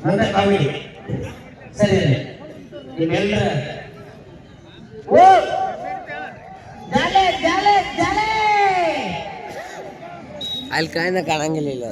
ನನ್ನ ಕಾಮಿಡಿ ಸರಿ ನಿಮ್ಮೆಲ್ಲರ ಅಲ್ಲಿ ಕಾಯಿನ ಕಾಣಂಗಿಲ್ಲ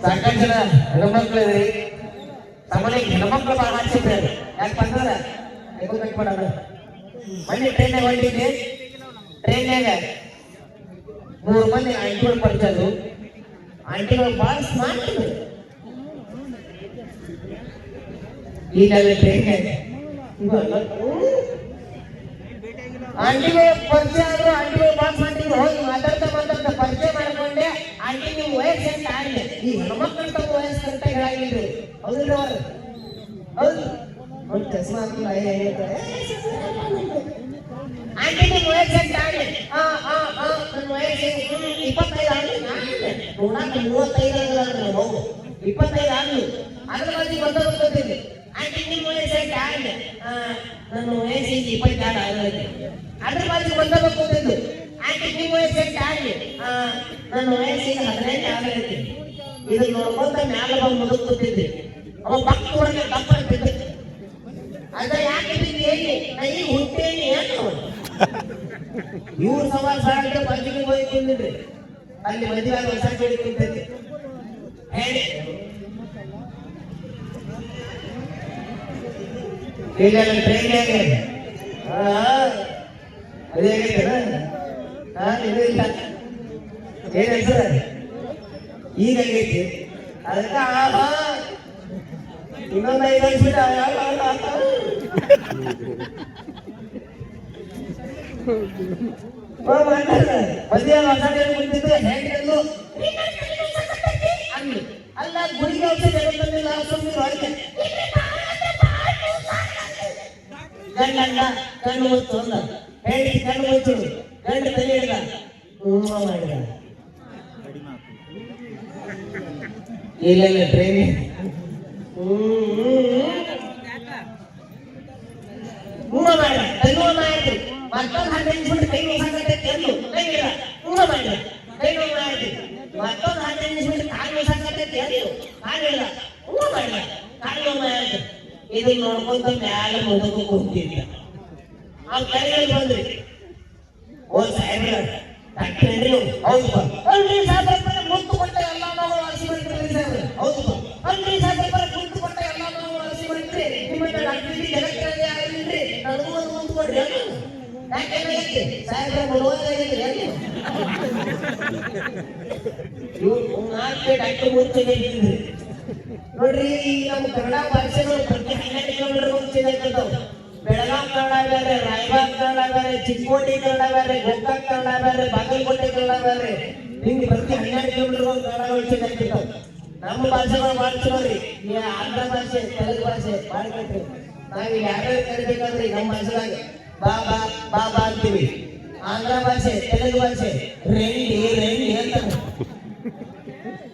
ಸಾಕಷ್ಟು ಜನ ಹೆಣ್ಮಕ್ಳಿದ್ರಿ ತಮ್ಮನಿಗೆ ಹೆಣ್ಮಕ್ಳು ಭಾಳ ಹಚ್ಚಿದ್ದಾರೆ ಯಾಕಂದ್ರೆ ಕಟ್ ಮಾಡೋದು ಮನೆ ಟ್ರೈನಾಗ ಹೊಂಟಿದ್ದೆ ಟ್ರೈನ್ಯಾಗ 3 ಮಂದಿ ಆಂಟಿಗಳು ಪಡ್ತದ್ದು ಆಂಟಿಗಳು ಭಾಳ ಸ್ಮಾರ್ಟ್ ಈಗ ಟ್ರೈನ್ಯಾಗ ಆಂಟಿಗಳು ಪರಿಚಯ ಆದ್ರು ಆಂಟಿಗಳು ಭಾಳ ಸ್ಮಾರ್ಟ್ ಹೋಗಿ ಮಾತಾಡ್ತಾ ಪರಿಚಯ ಮಾಡ್ಕೊಂಡೆ ಆಂಟಿ ನೀವು ವಯಸ್ಸು ಅಂತ ಆಗಲಿ ಈ ಹೆಣ್ಮಕ್ಳು ತಮ್ಮ ವಯಸ್ಸು ಕರೆಕ್ಟ್ ಹೇಳಾಗಿಲ್ರಿ ಹೌದಿಲ್ಲ ಅವರು ಹೌದು ಒಂದು ಚಸ್ಮಾ ಹಾಕಿ ಆಂಟಿ ನಿಮ್ಮ ವಯಸ್ಸು ಅಂತ ಆಗಲಿ ನನ್ನ ವಯಸ್ಸು 25 ಆಗಲಿ ನೋಡಾಕ 35 ಹೋಗು 25 ಆಗಲಿ ಅದ್ರ ಬಗ್ಗೆ ಗೊತ್ತಾಗ್ತದೆ ಆಂಟಿ ನಿಮ್ಮ ವಯಸ್ಸು ಅಂತ ಆಗಲಿ ನನ್ನ ವಯಸ್ಸು 26 ಆಗಲಿ ಅದ್ರ ಬಗ್ಗೆ ಗೊತ್ತಾಗ್ತದೆ ಆಂಟಿ ನಿಮ್ಮ ವಯಸ್ಸು ಅಂತ ಆಗಲಿ ನನ್ನ ವಯಸ್ಸಿಗೆ 15 ಆಗಲಿ ಇದನ್ನ ನೋಡ್ಕೊಂತ ಮ್ಯಾಲ ಬಂದು ಮುದುಕ್ತಿದ್ದೆ ಅವ ಪಕ್ಕ ಹೊರಗೆ ದಪ್ಪ ಇರ್ತಿದ್ದೆ ಅದ ಯಾಕೆ ಹೇಳಿ ನಾ ಈಗ ಹುಟ್ಟೇನಿ ಏನು ಇವ್ರು ಸವಾಲ್ ಸಾಡಿದ್ರೆ ಬಂದಿಗೆ ಹೋಗಿ ತಿಂದಿದ್ರಿ ಅಲ್ಲಿ ಮದುವೆ ಹೊಸ ಜೋಡಿ ತಿಂತೈತಿ ಹೇಳಿ ಈಗ ಟ್ರೈನ್ಯಾಗ ಅದೇ ಇದು ಇಲ್ಲ ಏನ್ ಹೆಸರು ಈಗ ಆಗೈತಿ ಅದಕ್ಕ ಇನ್ನೊಂದು 5 ಅನ್ಸ್ಬಿಟ್ಟ ಮದುವೆ ಹೊಸ ಕುಂತಿದ್ದು ಹೆಂಗಲ್ಲು ಅಲ್ಲ ಗುಡಿಗೆ ಜಗತ್ತಲ್ಲಿಲ್ಲ ಗಂಡ ಕಣ್ಣು ಮುಚ್ಚು ಅಂದ ಹೇಳಿ ಕಣ್ಣು ಮುಚ್ಚು ಗಂಡ ತಲೆ ಹಿಡಿದ ಮಾಡಿದ ಇಲ್ಲ ಟ್ರೈನ್ ಮಾಡ ಕೈನೋ ಮಾಡ್ರಿ ಮತ್ತೊಂದು 15 ನಿಮಿಷ ಕೈ ನೋಸಾಕತ್ತೈತಿ ಎಂದು ಕೈ ಇಲ್ಲ ಮಾಡಿ ಕೈ ನೋವು ಮಾಡ್ರಿ ಮತ್ತೊಂದು 15 ನಿಮಿಷ ಕಾಲು ನೋಸಾಕತ್ತೈತಿ ಎಂದು ಕಾಲಿಲ್ಲ ಮಾಡಿಲ್ಲ ಕಾಲು ನೋವು ಮಾಡ್ರಿ ಇದನ್ನ ನೋಡ್ಕೊಂತ ಮ್ಯಾಲ ಮುದುಕು ಕುಂತಿದ್ದ ಅವ್ನ ಕೈಯಲ್ಲಿ ಬಂದ್ರಿ ಓ ಸಾಹೇಬ್ರ ಡಾಕ್ಟ್ರೇನ್ರಿ ಹೌದು ಅಲ್ರಿ ಸಾಹೇಬ್ರ ಮುತ್ತು ಕೊಟ್ಟ ಎಲ್ಲ ನಾವು ಅರಸಿ ಮಾಡ್ತೀವಿ ಸಾಹೇಬ್ರ ಹೌದು ಅಲ್ರಿ ಸಾಹೇಬ್ರ ಮುತ್ತು ಕೊಟ್ಟ ಎಲ್ಲ ನಾವು ಅರಸಿ ಮಾಡ್ತೀವಿ ನಿಮ್ಮ ಡಾಕ್ಟ್ರಿಗೆ ಜಗತ್ತಿನಲ್ಲಿ ಆಗಿಲ್ರಿ ನನಗೂ ಒಂದು ಮುತ್ತು ಕೊಡ್ರಿ ಯಾಕೆ ಸಾಹೇಬ್ರ ಬರುವಾಗೈತ್ರಿ ಇವ್ರು 4 ಡಾಕ್ಟರ್ ಮುಂಚೆನೆ ಇದ್ದಿದ್ರಿ ನೋಡ್ರಿ ಈಗ ನಮ್ಮ ಕನ್ನಡ ಭಾಷೆಗಳು ಪ್ರತಿ 12 ಕಿಲೋಮೀಟರ್ ಮುಂಚೆನೆ ಬೆಳಗಾಂ ಕನ್ನಡ ಬೇರೆ ರಾಯಬಾಗ್ ಕನ್ನಡ ಬೇರೆ ಚಿಕ್ಕೋಡಿ ಕನ್ನಡ ಬೇರೆ ಗೋಕಾಕ್ ಕನ್ನಡ ಬೇರೆ ಬಾಗಲಕೋಟೆ ಕನ್ನಡ ಬೇರೆ ಹಿಂಗೆ ಪ್ರತಿ 12 ಕಿಲೋಮೀಟರ್ ಕನ್ನಡಗಳು ಚೇಂಜ್ ಆಗ್ತಿರ್ತಾವ ನಮ್ಮ ಭಾಷೆಗಳು ಭಾಳ ಚಲೋ ರೀ ಆಂಧ್ರ ಭಾಷೆ ತೆಲುಗು ಭಾಷೆ ಭಾಳ ಕಟ್ರಿ ನಾವ್ ಯಾರ್ಯಾರು ಕರಿಬೇಕಂದ್ರಿ ನಮ್ಮ ಭಾಷೆದಾಗ ಬಾಬಾ ಬಾಬಾ ಅಂತೀವಿ ಆಂಧ್ರ ಭಾಷೆ ತೆಲುಗು ಭಾಷೆ ರೆಂಡಿ ರೆಂಡಿ ಅಂತಾರೆ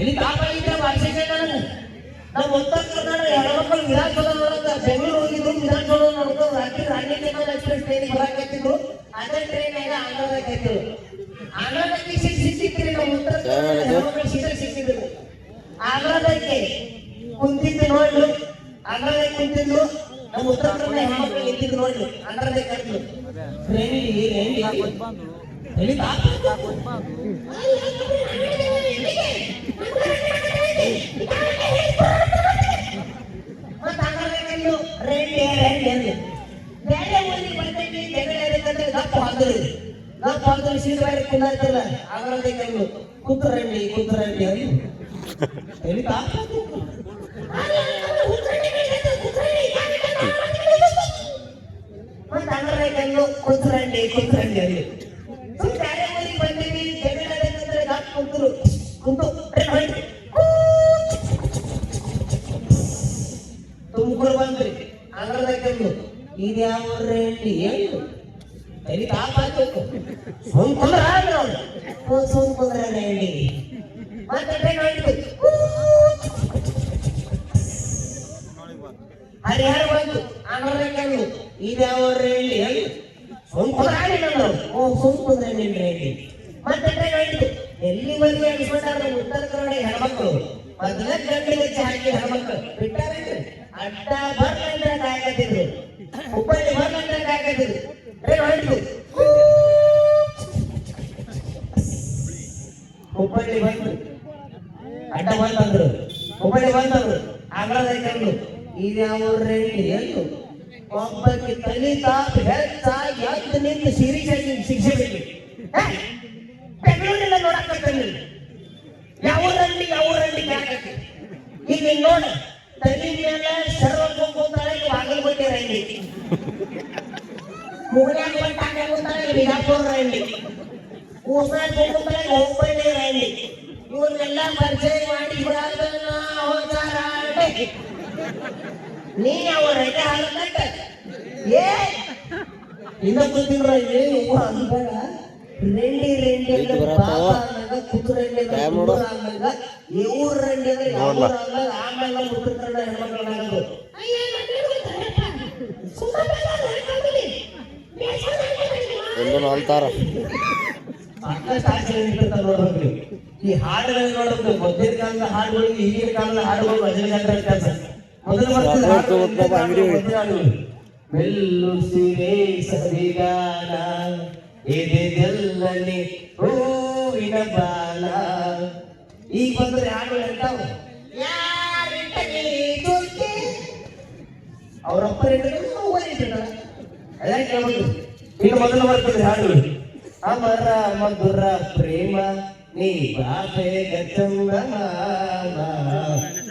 ಎಲ್ಲಿ ಕಾಪಾಡಿದ್ದ ಭಾಷೆಗೆ ನಮ್ಮ ಉತ್ತರ ಕನ್ನಡ ಹೆಣ್ಮಕ್ಳು ವಿಧಾನಸೌಧ ನೋಡಕ ಬೆಂಗಳೂರು ಹೋಗಿದ್ರು ವಿಧಾನಸೌಧ ನೋಡ್ಕೊಂಡು ರಾತ್ರಿ ರಾಣಿ ಎಕ್ಸ್ಪ್ರೆಸ್ ಟ್ರೈನ್ ಬರಾಕತ್ತಿದ್ರು ಅದೇ ಟ್ರೈನ್ಯಾಗ ಆಂಧ್ರದಾಗ ಕತ್ತಿದ್ರು ಆಂಧ್ರದಕ್ಕೆ ಸಿಕ್ಕಿದ್ರಿ ನಮ್ಮ ಉತ್ತರ ಕನ್ನಡ ಹೆಣ್ಮಕ್ಳು ಸಿಕ್ಕಿದ್ರು ಆಂಧ್ರದಕ್ಕೆ ಕುಂತಿದ್ದು ನೋಡ್ಲು ಆಂಧ್ರದಾಗ ಕುಂತಿದ್ಲು ನಮ್ಮ ಉತ್ತರ ಕನ್ನಡ ಹೆಣ್ಮಕ್ಳು ನಿಂತಿದ್ದು ನೋಡ್ಲು ಆಂಧ್ರದಾಗ ಕತ್ತಿದ್ರು ರೆಂಡಿ ರೆಂಡಿ ಎಲ್ಲಿ ಸೀಟ್ ಬಾರಿ ಕುಂದಿಲ್ಲ ಆಂಧ್ರದಲ್ಲಿ ಕುಂತರಂಡಿ ಕುಂತರಂಡಿ ಎಲ್ಲಿ ಮತ್ತೆ ಆಂಧ್ರದಲ್ಲಿ ಕುಂತರಂಡಿ ಕುಂತರಂಡಿ ಅಲ್ಲಿ ಬೇರೆ ಊರಿಗೆ ಬಂದೀವಿ ಜಗಳಂದ್ರೆ ಕುಂತರು ಕುಂತು ತುಮಕೂರು ಬಂದ್ರಿ ಆಂಧ್ರದಾಗ ಇದ್ಯಾವ ರೆಂಡಿ ಏನು ಎಲ್ಲಿ ಕಾಪಾಡ್ಬೇಕು ಸೋಂಕುಂದ್ರ ಸೋಂಕುಂದ್ರ ರೆಂಡಿ ಮತ್ತೆ ಟ್ರೈನ್ ಹೊಂಟಿತು ಹರಿಹರ ಬಂತು ಆಂಧ್ರದಾಗ ಇದ್ಯಾವ ರೆಂಡಿ ಏನು ಸೋಂಕುಂದ್ರ ಓ ಸೋಂಕುಂದ್ರ ರೆಂಡಿ ಮತ್ತೆ ಟ್ರೈನ್ ಹೊಂಟಿತು ಎಲ್ಲಿವರೆಗೆ ಅನ್ಸ್ಕೊಂಡಾರ ಉತ್ತರ ಕನ್ನಡ ಹೆಣ್ಮಕ್ಳು ಮೊದಲ ಗಂಟೆಗೆ ಹಾಕಿ ಹೆಣ್ಮಕ್ಳು ಬಿಟ್ಟಾರೇನ್ರಿ ಅಡ್ಡ ಬರ್ಲಂದ್ರೆ ಕಾಯಕತ್ತಿದ್ರು ಹುಬ್ಬಳ್ಳಿ ಬರ್ಲಂದ್ರೆ ಕಾಯಕತ್ತಿದ್ರು ಹೊರಟು ಹುಬ್ಬಳ್ಳಿ ಬಂದ್ರು ಅಡ್ಡ ಬಂದಂದ್ರು ಹುಬ್ಬಳ್ಳಿ ಬಂದಂದ್ರು ಆಗ್ರದ ಕಂಡು ಇದ್ಯಾವ ರೆಡ್ಡಿ ಎಂದು ಒಬ್ಬಕ್ಕೆ ತಲೆ ತಾಪ ಹೆಚ್ಚಾಗಿ ಎದ್ದು ನಿಂತು ಸಿರಿಸಾಗಿ ಶಿಕ್ಷೆ ಬೇಕು ಬೆಂಗಳೂರಿನ ನೋಡಕತ್ತೇನೆ ಯಾವ ರಂಡಿ ಹಾಕಕ್ಕೆ ಈಗ ನೋಡ ತಲೆ ಮೇಲೆ ಸರ್ವ ಕುಂತಾಳೆ ಬಾಗಲ್ ಬಗ್ಗೆ ರಂಡಿ ಮುಗಡ್ಯಾಗ ಬಂಟಾಗ ಕುಂತಾಳೆ ಬಿಜಾಪುರ ರಂಡಿ ಕೂಸಾಗ ಕುಂತಾಳೆ ಹುಬ್ಬಳ್ಳಿ ರಂಡಿ ಇವ್ರನ್ನೆಲ್ಲ ಪರಿಚಯ ಮಾಡಿ ನೀ ಯಾವ ರೈತ ಹಾಲಕ್ಕ ಏ ಇನ್ನೊಬ್ಬ ತಿಂಗಳ ಏನು ಅಂದಾಗ ರೆಂಡಿ ಅಂದ್ರೆ ಪಾಪ ಅನ್ನಂಗ ಕುದುರೆಂಡಿ ಅನ್ನಂಗ ಇವ್ರ ರೆಂಡಿ ಅಂದ್ರೆ ಯಾವ ಅನ್ನಂಗ ಆಮೇಲೆ ಉತ್ತರ ಕನ್ನಡ ಹೆಣ್ಮಕ್ಳನ್ನಾಗದು ನೋಡ್ಬೇಕು ಈ ಹಾಡುಗಳು ನೋಡ್ಬೇಕು ಮೊದಲಿನ ಕಾಲದ ಹಾಡುಗಳು ಈಗಿನ ಕಾಲದ ಹಾಡುಗಳು ರಜನಿಕಾಂತರ ಕೆಲಸ ಮೆಲ್ಲು ಸಿರೆ ಸರಿಗಾಲ ಎದೆದೆಲ್ಲನೆ ಹೂವಿನ ಬಾಲ ಈಗ ಬಂದ್ರೆ ಹಾಡುಗಳು ಇರ್ತಾವ ಅವರಪ್ಪ ಈಗ ಮೊದಲು ಬರ್ತದೆ ಹಾಡುಗಳು ಅಮರ ಮಧುರ ಪ್ರೇಮ ನೀ ಬಾಬೆ ಗಚ್ಚಮ್ಮ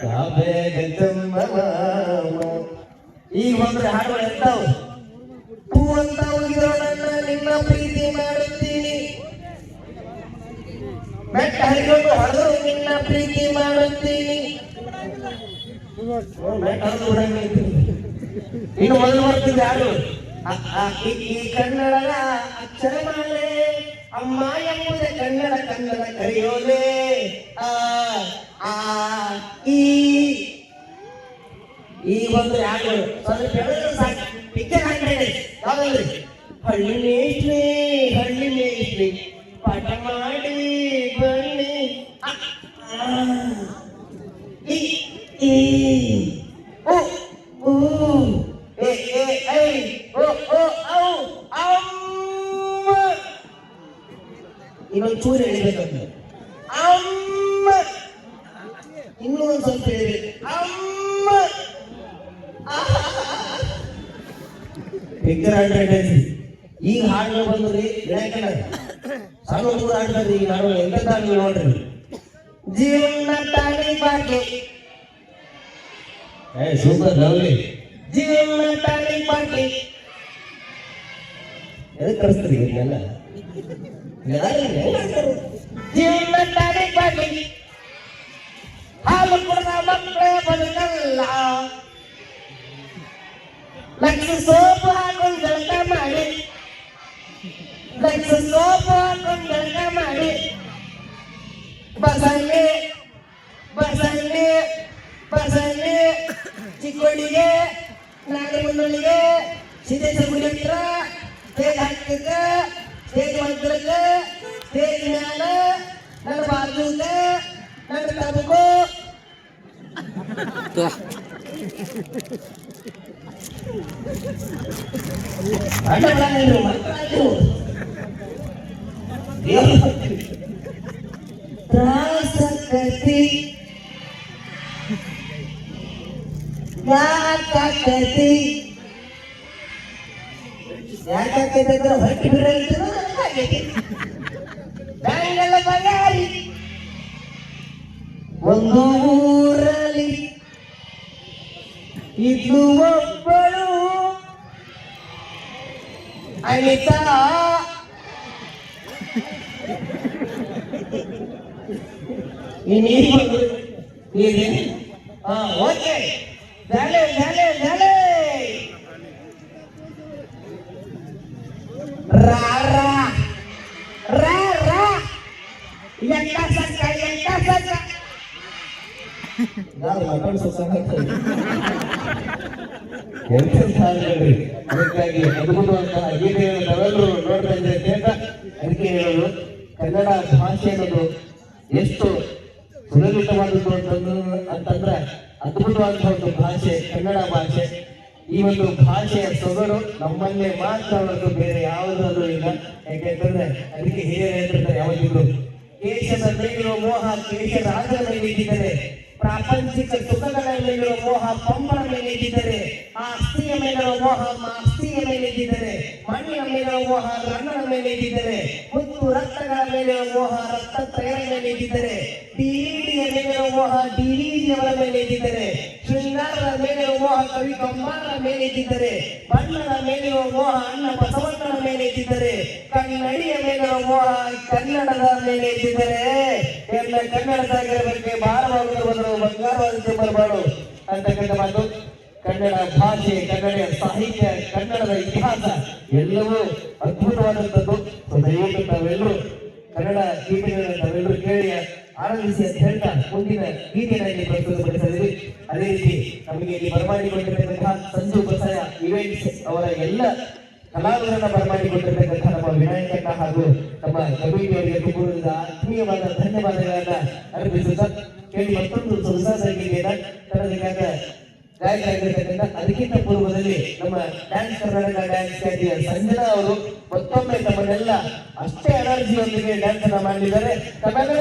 ಬಾಬೆ ಗಚ್ಚಮ್ಮ ಈಗ ಬಂದ್ರೆ ಹಾಡುಗಳು ಇರ್ತಾವ ಹೂ ಅಂತ ಹೋಗಿರೋ ನನ್ನ ನಿಮ್ಮ ಪ್ರೀತಿ ಮಾಡುತ್ತೀನಿ ಬೆಟ್ಟ ಹರಿಕೊಂಡು ಹೊಡೆದ್ರು ನಿನ್ನ ಪ್ರೀತಿ ಮಾಡುತ್ತೀನಿ ಇನ್ನು ಮೊದಲು ಬರ್ತಿದ್ದೆ ಹಾಡು ಈ ಕನ್ನಡದ ಅಕ್ಷರಮಾಲೆ ಅಮ್ಮ ಎಂಬುದೇ ಕನ್ನಡ ಕರೆಯೋಲೆ ಈ ಒಂದು ಹಾಡು ಸ್ವಲ್ಪ ಸಾಕು ಪಿಕ್ಚರ್ ಹಾಕಿದ್ರೆ ಯಾವ್ದಲ್ರಿ ಹಳ್ಳಿ ಮೇಷ್ಟ್ರಿ ಪಾಠ ಮಾಡಿ ಬನ್ನಿ ಇನ್ನೊಂದು ಚೂರು ಹೇಳಿಬೇಕಂತ ಅಮ್ಮ ಇನ್ನೂ ಒಂದು ಸ್ವಲ್ಪ ಹೇಳಿಬೇಕು ಅಮ್ಮ ಪಿಕ್ಚರ್ ಹಾಡ್ರಿ ಈಗ ಹಾಡುಗಳು ಬಂದ್ರಿ ಯಾಕಂದ್ರೆ ಸಣ್ಣ ಹುಡುಗರು ಹಾಡ್ತಾರ್ರಿ ಈಗ ಹಾಡು ಎಂತ ಹಾಡುಗಳು ನೋಡ್ರಿ ಜೀವನ ತಾಳಿ ಬಾಕಿ ಸೂಪರ್ ಲವ್ಲಿ ಜೀವನ ತಾಳಿ ಬಾಕಿ ಎದಕ್ಕೆ ಕಳಿಸ್ತೀರಿ ಇದೆಲ್ಲ ಜೀವನ ತಾಳಿ ಬಾಕಿ ಹಾಲು ಕುಡಿದ ಮಕ್ಕಳೇ ಬದುಕಲ್ಲ ಲಕ್ಷ ಸೋಪು ಹಾಕೊಂಡು ಜಳಕ ಮಾಡಿ ಲಕ್ಷ ಸೋಪು ಹಾಕೊಂಡು ಜಳಕ ಮಾಡಿ ಬಸಣ್ಣೆ ಬಸಣ್ಣೆ ಬಸಣ್ಣೆ ಚಿಕ್ಕೋಡಿಗೆ ನಾಗರಮಂಡಳಿಗೆ ಸಿದ್ದೇಶ್ವರ ಹತ್ರ ಸ್ಟೇಜ್ ಹಾಕಿದ್ದ ಸ್ಟೇಜ್ ಮಂತ್ರಕ್ಕ ಸ್ಟೇಜ್ ಮ್ಯಾಲ ನನ್ನ ಬಾಜುಗ ನನ್ನ ತಬಕು ತ್ರಾಸಕತಿ ಯಾಕಾಕತಿ ಯಾಕಾಕತಿ ಅಂದ್ರೆ ಹೊಟ್ಟೆ ಬಿಡಲಿಕ್ಕೆ ಬ್ಯಾಂಗಲ್ಲ ಬಗಾರಿ ಒಂದು ಊರಲ್ಲಿ ಇದ್ಲು ಒಬ್ಬಳು ಅನಿತಾ ಓಕೆ ಝಾಲೆ ಝಾಲೆ ಝಾಲೆ ರಾ ರಾ ರಾ ರಾ ಎಂಟ ಸಕ್ಕ ನಾನು ಮಕ್ಕಳು ಅದಕ್ಕಾಗಿ ಅದ್ಭುತವಂತಹ ಗೀತೆಯನ್ನು ನಾವೆಲ್ಲರೂ ನೋಡ್ತಾ ಇದ್ದೇವೆ ಅಂತ ಅದಕ್ಕೆ ಹೇಳೋದು ಕನ್ನಡ ಭಾಷೆ ಅನ್ನೋದು ಎಷ್ಟು ಸುಲಲಿತವಾದದ್ದು ಅಂತಂದ್ರೆ ಅದ್ಭುತವಾದಂತಹ ಒಂದು ಭಾಷೆ ಕನ್ನಡ ಭಾಷೆ. ಈ ಒಂದು ಭಾಷೆಯ ಸೊಗಡು ನಮ್ಮಲ್ಲೇ ಮಾತ್ರ ಹೊರತು ಬೇರೆ ಯಾವುದಾದ್ರೂ ಇಲ್ಲ. ಯಾಕೆಂತಂದ್ರೆ ಅದಕ್ಕೆ ಹಿರಿಯರು ಹೇಳ್ತಿರ್ತಾರೆ ಯಾವಾಗಿದ್ರು, ಕೇಶದ ಮೇಲಿರುವ ಮೋಹ ಕೇಶ ರಾಜನ ಮೇಲೆ ಇದ್ದಿದ್ದರೆ, ಪ್ರಾಪಂಚಿಕ ಸುಖಗಳ ಮೇಲಿರುವ ಮೋಹ ಪಂಪನ ಮೇಲೆ ಇದ್ದಿದ್ದರೆ, ಆ ಅಸ್ಥಿಯ ಮೇಲಿರುವ ಮೋಹ ಅಸ್ಥಿಯ ಮೇಲೆ ಇದ್ದಿದ್ದರೆ, ಮಣ್ಣಿನ ಮೇಲಿರುವ ಮೋಹ ರಣ್ಣನ ಮೇಲೆ ಇದ್ದಿದ್ದರೆ, ಮುತ್ತು ರಕ್ತಗಳ ಮೇಲಿರುವ ಮೋಹ ರಕ್ತತ್ರಯರ ಮೇಲೆ ಇದ್ದಿದ್ದರೆ, ಡಿವಿಡಿಯ ಮೇಲಿರುವ ಮೋಹ ಡಿವಿಡಿಯವರ ಮೇಲೆ ಇದ್ದಿದ್ದರೆ, ಶೃಂಗಾರದ ಮೇಲಿರುವ ಮೋಹ ಕವಿ ಕಂಬಾರರ ಮೇಲೆ ಇದ್ದಿದ್ದರೆ, ಬಣ್ಣದ ಮೇಲಿರುವ ಮೋಹ ಅಣ್ಣ ಬಸವಣ್ಣನ ಮೇಲೆ ಇದ್ದಿದ್ದರೆ, ಕನ್ನಡಿಯ ಮೇಲಿರುವ ಮೋಹ ಕನ್ನಡದ ಮೇಲೆ ಇದ್ದಿದ್ದರೆ, ಎಲ್ಲ ಕನ್ನಡದಾಗಿರಬೇಕು ಭಾರವಾಗುತ್ತಿರುವುದು ಬಂಗಾರವಾದಂತೆ ಬರಬಾರು ಅಂತಕ್ಕಂಥ ಮಾತು. ಕನ್ನಡ ಭಾಷೆ, ಕನ್ನಡ ಸಾಹಿತ್ಯ, ಕನ್ನಡದ ಇತಿಹಾಸ ಎಲ್ಲವೂ ಅದ್ಭುತವಾದಂಥದ್ದು. ದಯವಿಟ್ಟು ತಾವೆಲ್ಲರೂ ಕನ್ನಡ ಗೀತೆಗಳನ್ನು ತಾವೆಲ್ಲರೂ ಕೇಳಿ ಆನಂದಿಸಿ ಅಂತ ಹೇಳ್ತಾ ಮುಂದಿನ ಗೀತೆಯನ್ನು ಪ್ರಸ್ತುತಪಡಿಸಿದ್ವಿ. ಅದೇ ರೀತಿ ನಮಗೆ ಇಲ್ಲಿ ಬರಮಾಡಿಕೊಂಡಿರ್ತಕ್ಕಂತಹ ಸಂಜು ಬಸಯ ಇವೆಂಟ್ಸ್ ಅವರ ಎಲ್ಲ ಕಲಾವಿದರನ್ನ ಬರಮಾಡಿಕೊಂಡಿರ್ತಕ್ಕಂಥ ನಮ್ಮ ವಿನಾಯಕಣ್ಣ ಹಾಗೂ ನಮ್ಮ ಕವಿಟಿ ಅವರಿಗೆ ತುಂಬುವುದರಿಂದ ಆತ್ಮೀಯವಾದ ಧನ್ಯವಾದಗಳನ್ನ ಅರ್ಪಿಸುತ್ತಾ ಕೇಳಿ ಮತ್ತೊಂದು ಸೊಗಸಾದ ಗೀತೆಯನ್ನ ತರಬೇಕಾದ ಗಾಯಕರಾಗಿರ್ತಕ್ಕಂಥ ಅದಕ್ಕಿಂತ ಪೂರ್ವದಲ್ಲಿ ನಮ್ಮ ಡ್ಯಾನ್ಸ್ ಕರ್ನಾಟಕ ಡ್ಯಾನ್ಸ್ ಖ್ಯಾತಿಯ ಸಂಜನಾ ಅವರು ಮತ್ತೊಮ್ಮೆ ತಮ್ಮನ್ನೆಲ್ಲ ಅಷ್ಟೇ ಎನರ್ಜಿಯೊಂದಿಗೆ ಡ್ಯಾನ್ಸ್ ಅನ್ನ ಮಾಡಿದ್ದಾರೆ. ತಮ್ಮೆಲ್ಲರ